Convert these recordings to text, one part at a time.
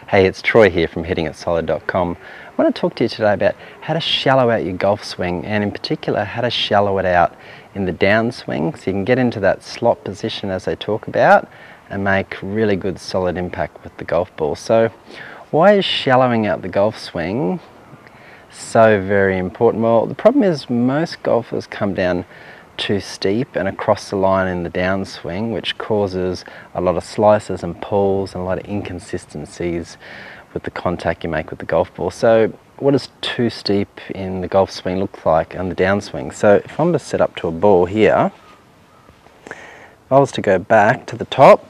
Hey, it's Troy here from hittingitsolid.com. I want to talk to you today about how to shallow out your golf swing, and in particular how to shallow it out in the downswing so you can get into that slot position as I talk about and make really good solid impact with the golf ball. So why is shallowing out the golf swing so very important? Well, the problem is most golfers come down too steep and across the line in the downswing, which causes a lot of slices and pulls and a lot of inconsistencies with the contact you make with the golf ball. So what does too steep in the golf swing look like on the downswing? So if I'm to set up to a ball here, if I was to go back to the top,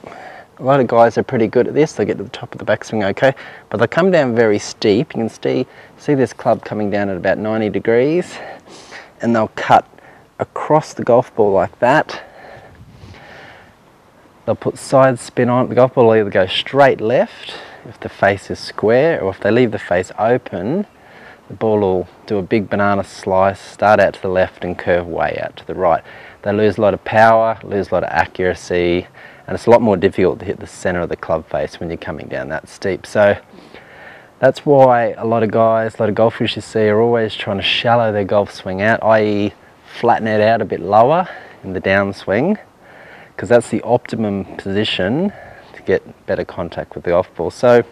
a lot of guys are pretty good at this. They get to the top of the backswing okay, but they come down very steep. You can see this club coming down at about 90 degrees, and they'll cut across the golf ball like that. They'll put side spin on it. The golf ball will either go straight left if the face is square, or if they leave the face open, the ball will do a big banana slice, start out to the left and curve way out to the right. They lose a lot of power, lose a lot of accuracy, and it's a lot more difficult to hit the center of the club face when you're coming down that steep. So that's why a lot of guys, a lot of golfers you see are always trying to shallow their golf swing out, i.e. flatten it out a bit lower in the downswing, because that's the optimum position to get better contact with the golf ball. So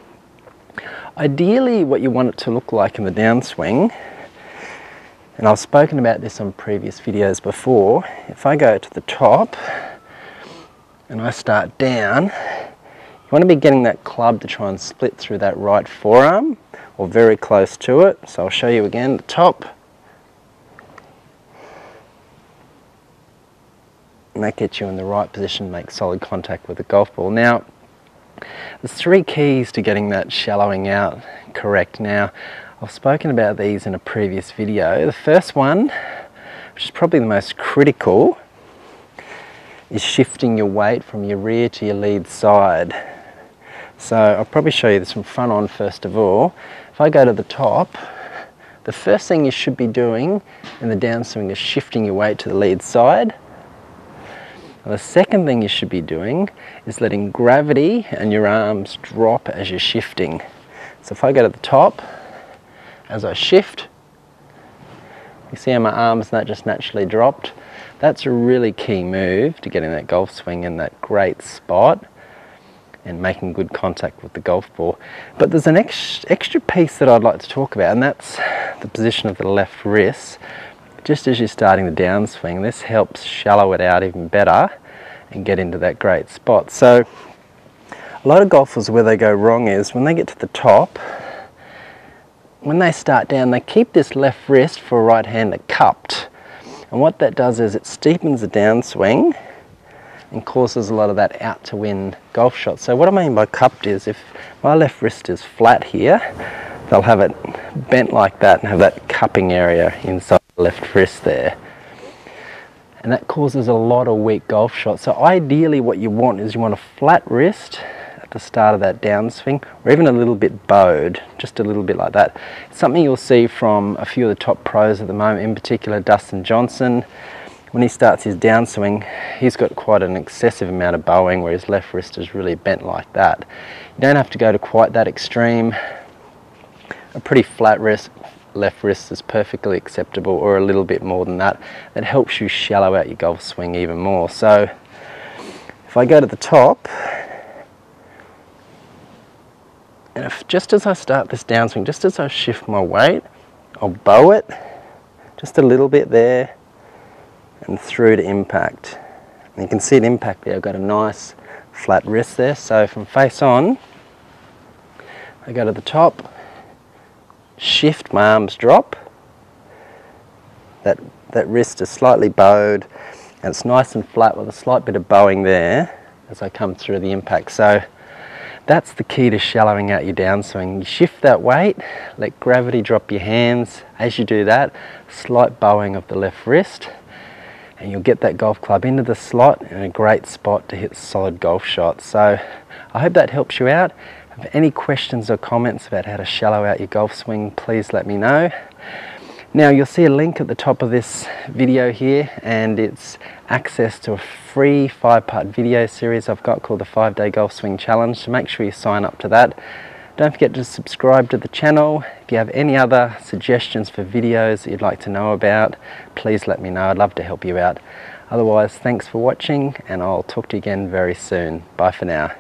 ideally what you want it to look like in the downswing, and I've spoken about this on previous videos before, if I go to the top and I start down, you want to be getting that club to try and split through that right forearm or very close to it. So I'll show you again, the top. And that gets you in the right position to make solid contact with the golf ball. Now, there's three keys to getting that shallowing out correct. Now, I've spoken about these in a previous video. The first one, which is probably the most critical, is shifting your weight from your rear to your lead side. So I'll probably show you this from front on first of all. If I go to the top, the first thing you should be doing in the downswing is shifting your weight to the lead side. The second thing you should be doing is letting gravity and your arms drop as you're shifting. So if I go to the top, as I shift, you see how my arms not just naturally dropped? That's a really key move to getting that golf swing in that great spot and making good contact with the golf ball. But there's an extra piece that I'd like to talk about, and that's the position of the left wrist. Just as you're starting the downswing, this helps shallow it out even better and get into that great spot. So a lot of golfers, where they go wrong is when they get to the top, when they start down, they keep this left wrist for a right-hander cupped. And what that does is it steepens the downswing and causes a lot of that out to win golf shots. So what I mean by cupped is if my left wrist is flat here, they'll have it bent like that and have that cupping area inside left wrist there, and that causes a lot of weak golf shots. So ideally what you want is you want a flat wrist at the start of that downswing, or even a little bit bowed, just a little bit like that. It's something you'll see from a few of the top pros at the moment, in particular Dustin Johnson. When he starts his downswing, he's got quite an excessive amount of bowing where his left wrist is really bent like that. You don't have to go to quite that extreme. A pretty flat left wrist is perfectly acceptable, or a little bit more than that. That helps you shallow out your golf swing even more. So if I go to the top, and if just as I start this downswing, just as I shift my weight, I'll bow it just a little bit there and through to impact. And you can see it impact there. I've got a nice flat wrist there. So from face on, I go to the top, shift, my arms drop, that wrist is slightly bowed and it's nice and flat with a slight bit of bowing there as I come through the impact. So that's the key to shallowing out your downswing. You shift that weight, let gravity drop your hands. As you do that, slight bowing of the left wrist, and you'll get that golf club into the slot in a great spot to hit solid golf shots. So I hope that helps you out. If you have any questions or comments about how to shallow out your golf swing, please let me know. Now you'll see a link at the top of this video here, and it's access to a free 5-part video series I've got called the 5-Day Golf Swing Challenge. So make sure you sign up to that. Don't forget to subscribe to the channel. If you have any other suggestions for videos that you'd like to know about, please let me know. I'd love to help you out. Otherwise, thanks for watching, and I'll talk to you again very soon. Bye for now.